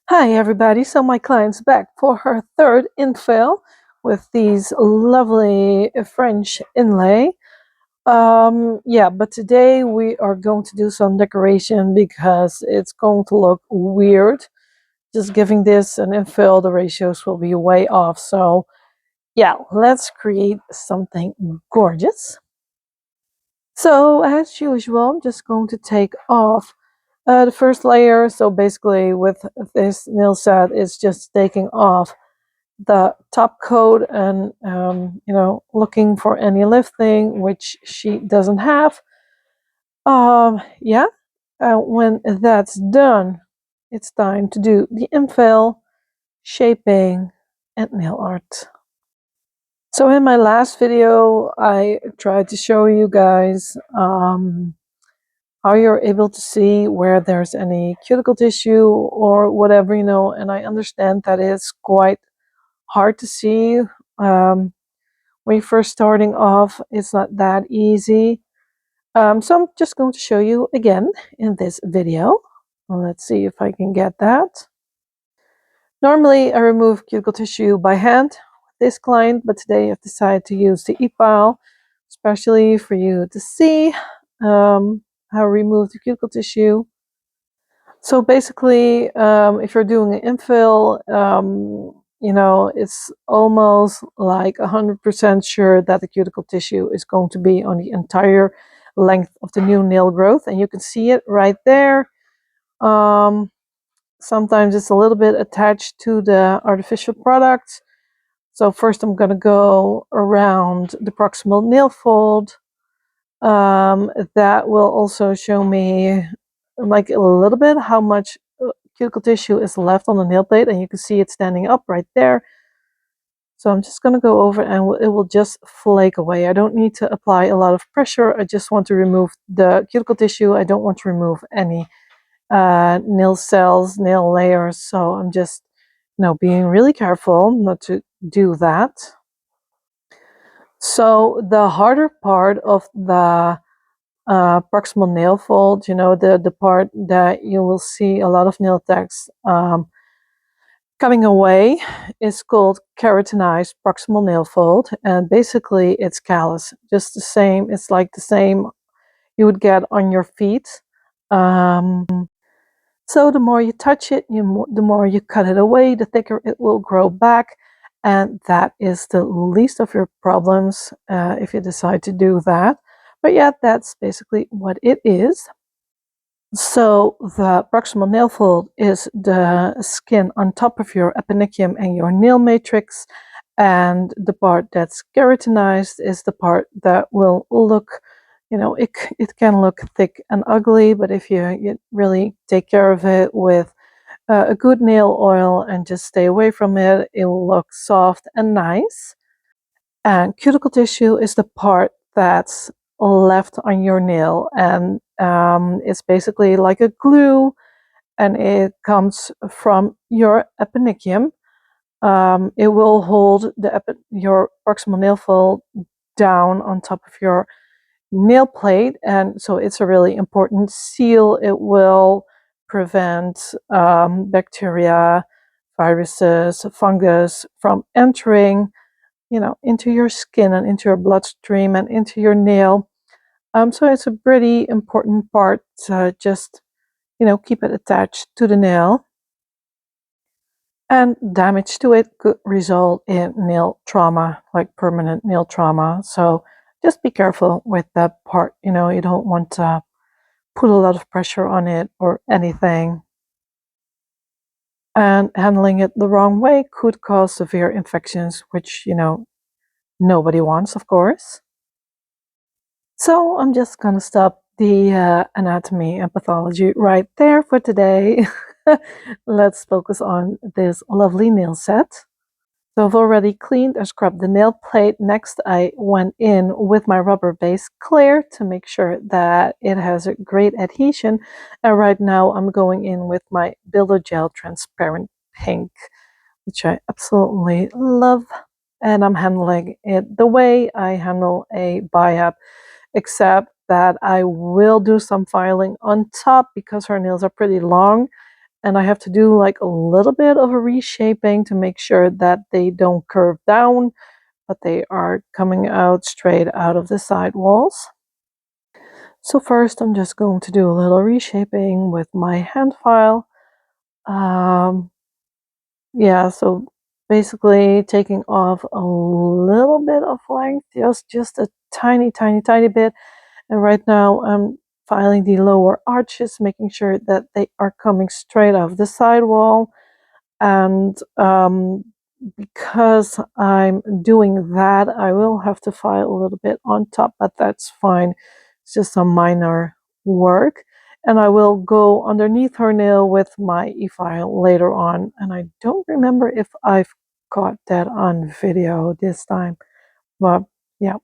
Hi everybody, so my client's back for her third infill with these lovely French inlay. Yeah, but today we are going to do some decoration because it's going to look weird. Just giving this an infill, the ratios will be way off. So yeah, let's create something gorgeous. So as usual, I'm just going to take off the first layer. So basically with this nail set, it's just taking off the top coat and looking for any lifting, which she doesn't have. Yeah, when that's done, it's time to do the infill, shaping, and nail art. So in my last video, I tried to show you guys how you're able to see where there's any cuticle tissue or whatever, and I understand that it's quite hard to see. When you're first starting off, it's not that easy. So I'm just going to show you again in this video. Let's see if I can get that. Normally I remove cuticle tissue by hand with this client, but today I've decided to use the e-file, especially for you to see how to remove the cuticle tissue. So basically, if you're doing an infill, it's almost like 100% sure that the cuticle tissue is going to be on the entire length of the new nail growth, and you can see it right there. Sometimes it's a little bit attached to the artificial product. So first I'm going to go around the proximal nail fold. That will also show me like a little bit how much cuticle tissue is left on the nail plate, and you can see it standing up right there. So I'm just going to go over and it will just flake away. I don't need to apply a lot of pressure. I just want to remove the cuticle tissue. I don't want to remove any nail cells, nail layers. So I'm just being really careful not to do that. So the harder part of the proximal nail fold, the part that you will see a lot of nail techs coming away, is called keratinized proximal nail fold, and basically it's callus, just the same. It's like the same you would get on your feet. So the more you touch it, the more you cut it away, the thicker it will grow back, and that is the least of your problems if you decide to do that. But yeah, that's basically what it is. So the proximal nail fold is the skin on top of your eponychium and your nail matrix, and the part that's keratinized is the part that will look, it can look thick and ugly, but if you really take care of it with a good nail oil and just stay away from it, it will look soft and nice. And cuticle tissue is the part that's left on your nail, and it's basically like a glue, and it comes from your eponychium. It will hold your proximal nail fold down on top of your nail plate, and so it's a really important seal. It will prevent bacteria, viruses, fungus from entering into your skin and into your bloodstream and into your nail. So it's a pretty important part to just, keep it attached to the nail. And damage to it could result in nail trauma, like permanent nail trauma. So just be careful with that part. You don't want to put a lot of pressure on it or anything. And handling it the wrong way could cause severe infections, which, nobody wants, of course. So I'm just going to stop the anatomy and pathology right there for today. Let's focus on this lovely nail set. So I've already cleaned and scrubbed the nail plate. Next, I went in with my rubber-based clear to make sure that it has a great adhesion. And right now I'm going in with my Builder Gel Transparent Pink, which I absolutely love. And I'm handling it the way I handle a biap, except that I will do some filing on top because her nails are pretty long. and I have to do like a little bit of a reshaping to make sure that they don't curve down, but they are coming out straight out of the side walls. So first I'm just going to do a little reshaping with my hand file. Yeah, so basically taking off a little bit of length, just a tiny bit. And right now I'm filing the lower arches, making sure that they are coming straight off the sidewall. And because I'm doing that, I will have to file a little bit on top, but that's fine. It's just some minor work. And I will go underneath her nail with my e-file later on. And I don't remember if I've caught that on video this time, but yeah.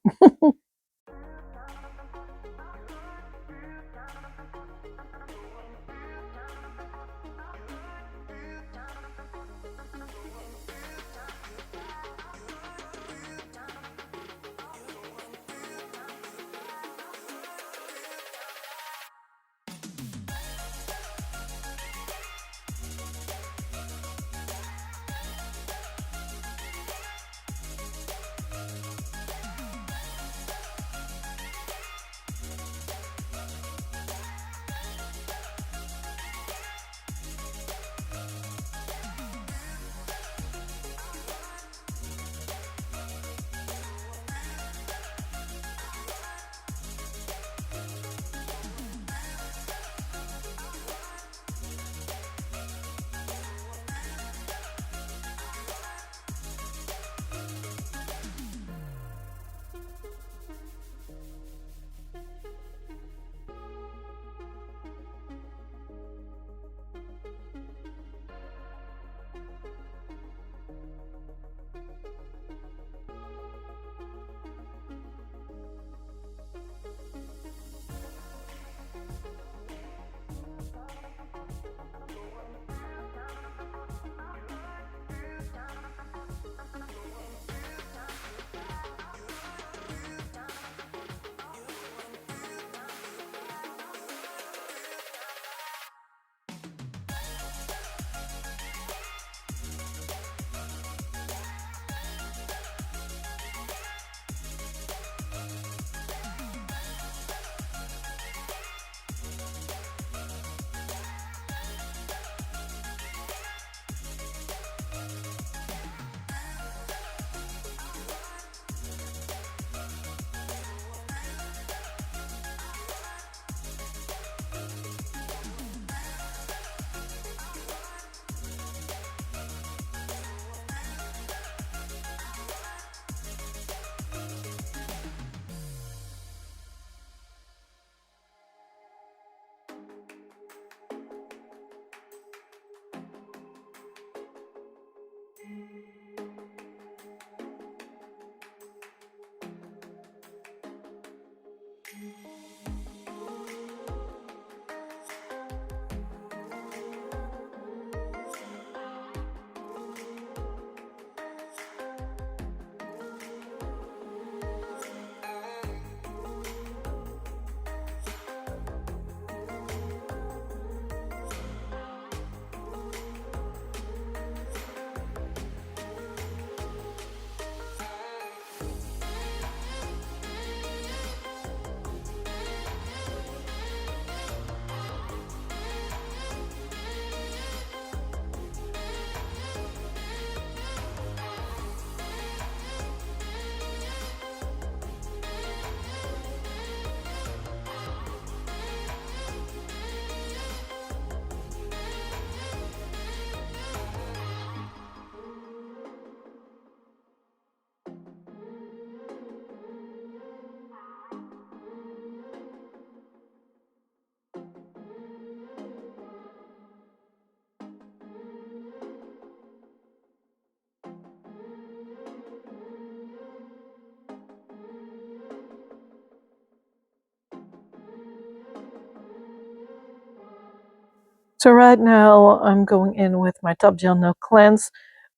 So right now I'm going in with my top gel nail cleanse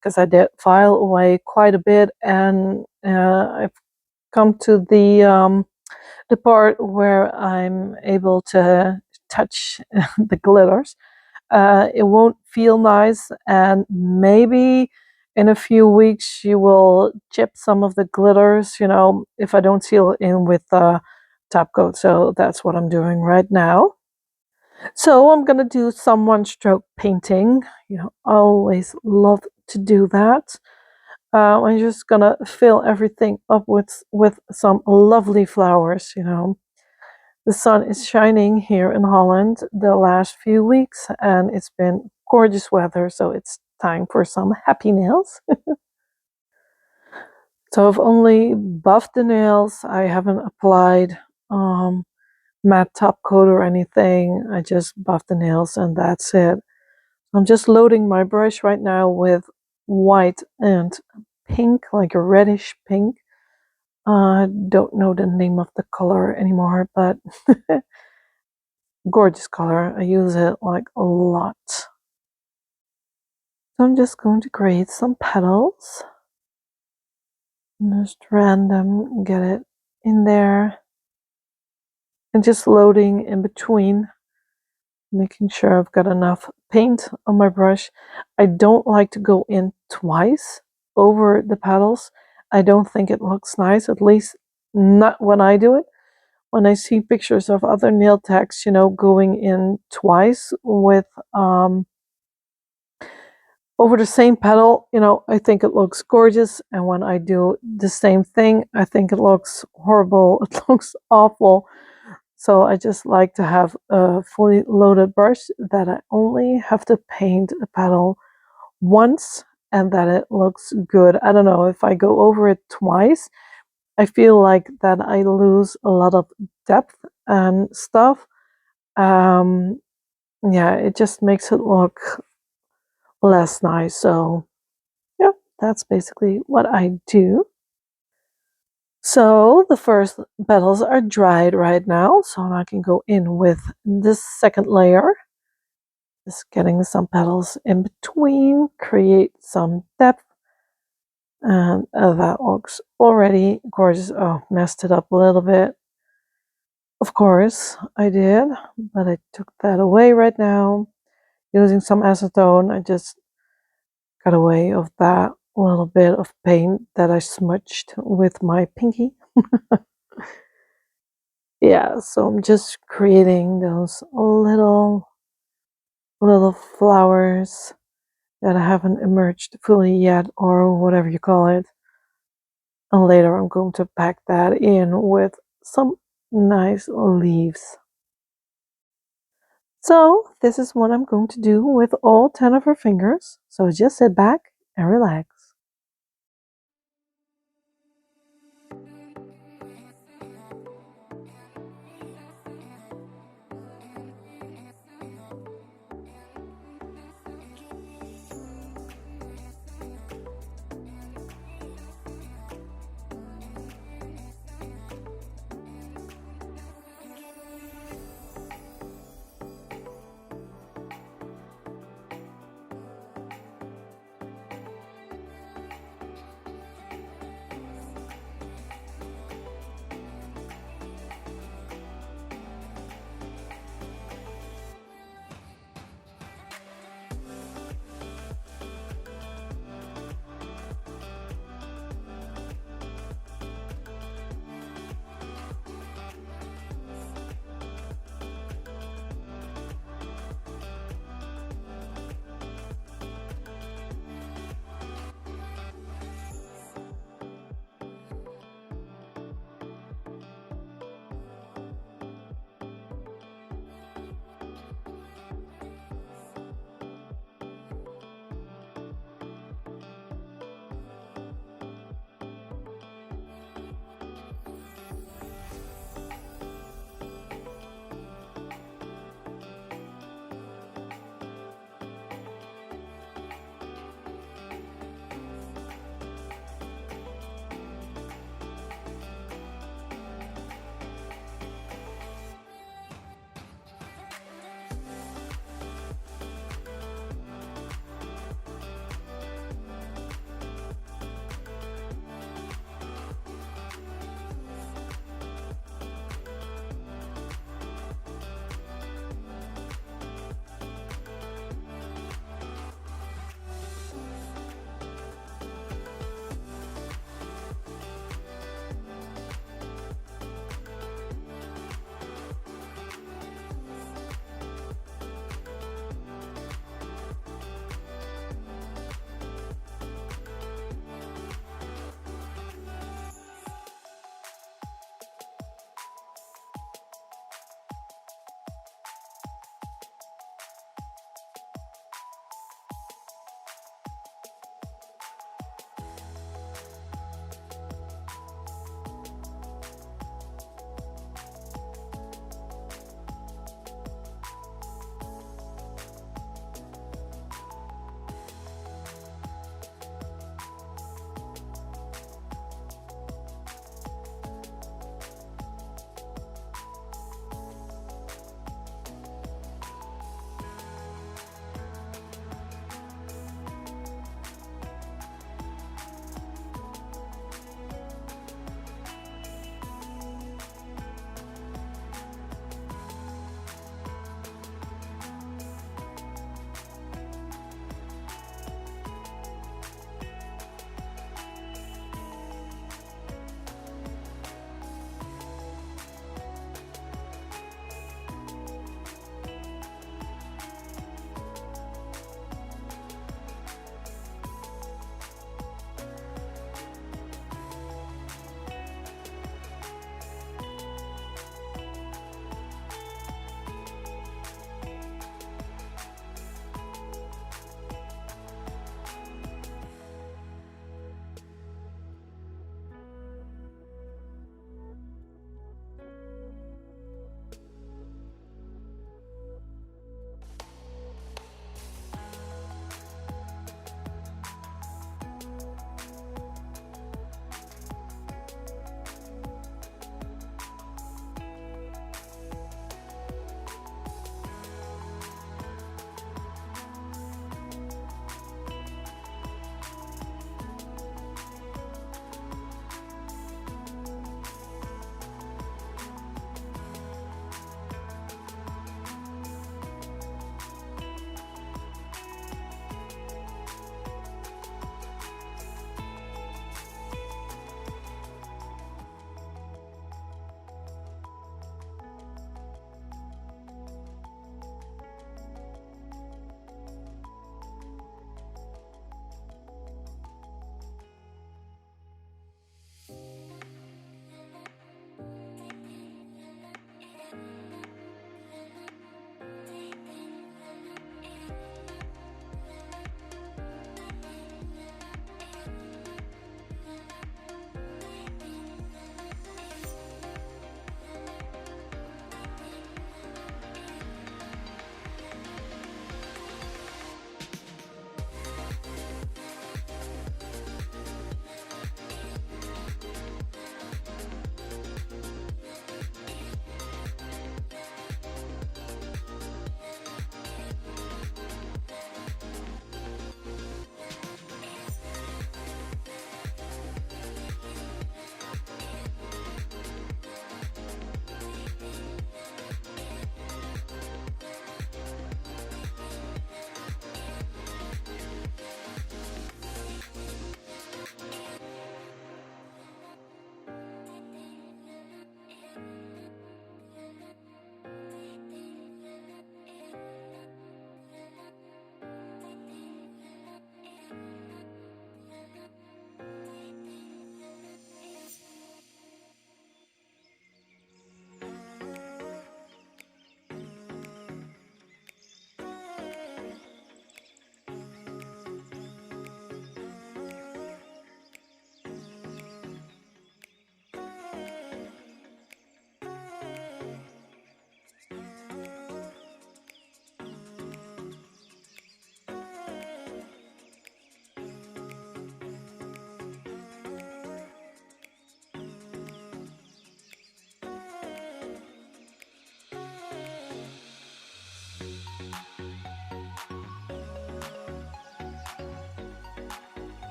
because I did file away quite a bit, and I've come to the part where I'm able to touch the glitters. it won't feel nice, and maybe in a few weeks she will chip some of the glitters, if I don't seal it in with top coat. So that's what I'm doing right now. So I'm gonna do some one stroke painting. I always love to do that. I'm just gonna fill everything up with some lovely flowers. The sun is shining here in Holland the last few weeks, and it's been gorgeous weather, so it's time for some happy nails. So I've only buffed the nails. I haven't applied um, matte top coat or anything. I just buffed the nails and that's it. I'm just loading my brush right now with white and pink, like a reddish pink. I don't know the name of the color anymore, but gorgeous color. I use it like a lot. So I'm just going to create some petals. Just random get it in there. And just loading in between, making sure I've got enough paint on my brush. I don't like to go in twice over the petals. I don't think it looks nice, at least not when I do it. When I see pictures of other nail techs, going in twice with over the same petal, I think it looks gorgeous. And when I do the same thing, I think it looks horrible. It looks awful. So I just like to have a fully loaded brush that I only have to paint a petal once and that it looks good. I don't know, if I go over it twice, I feel like that I lose a lot of depth and stuff. Yeah, it just makes it look less nice. So yeah, that's basically what I do. So the first petals are dried right now, so I can go in with this second layer. Just getting some petals in between, create some depth, and that looks already gorgeous. Oh, messed it up a little bit. Of course I did, but I took that away right now. Using some acetone, I just got away of that little bit of paint that I smudged with my pinky. Yeah, so I'm just creating those little flowers that haven't emerged fully yet, or whatever you call it. And later I'm going to pack that in with some nice leaves. So this is what I'm going to do with all 10 of her fingers. So just sit back and relax.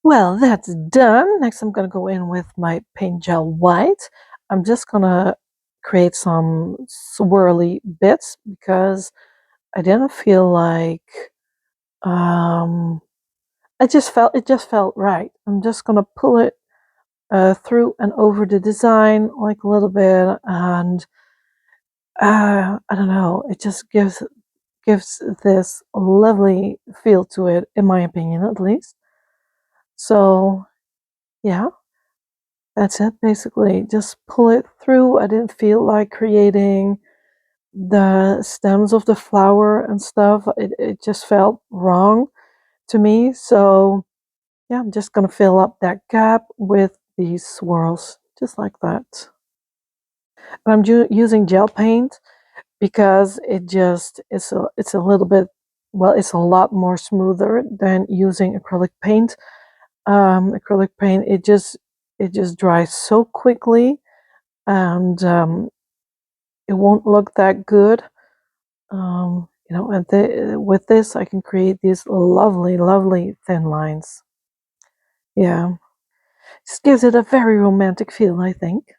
Well, that's done. Next, I'm going to go in with my paint gel white. I'm just going to create some swirly bits because I didn't feel like um, it just felt right. I'm just going to pull it through and over the design like a little bit, and I don't know, it just gives this lovely feel to it, in my opinion, at least. So yeah, that's it basically. Just pull it through. I didn't feel like creating the stems of the flower and stuff. It just felt wrong to me. So yeah, I'm just gonna fill up that gap with these swirls, just like that. And I'm using gel paint because it's a little bit, well, it's a lot more smoother than using acrylic paint. Acrylic paint, it just dries so quickly, and it won't look that good. With this, I can create these lovely, lovely thin lines. Yeah, just gives it a very romantic feel, I think.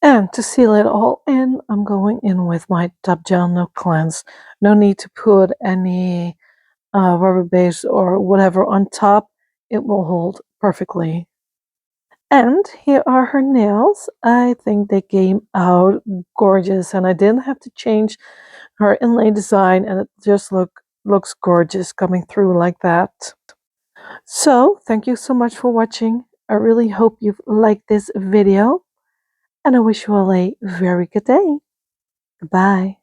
And to seal it all in, I'm going in with my top gel no cleanse. No need to put any rubber base or whatever on top. It will hold perfectly. And here are her nails. I think they came out gorgeous, and I didn't have to change her inlay design, and it just looks gorgeous coming through like that. So thank you so much for watching. I really hope you've liked this video, and I wish you all a very good day. Goodbye.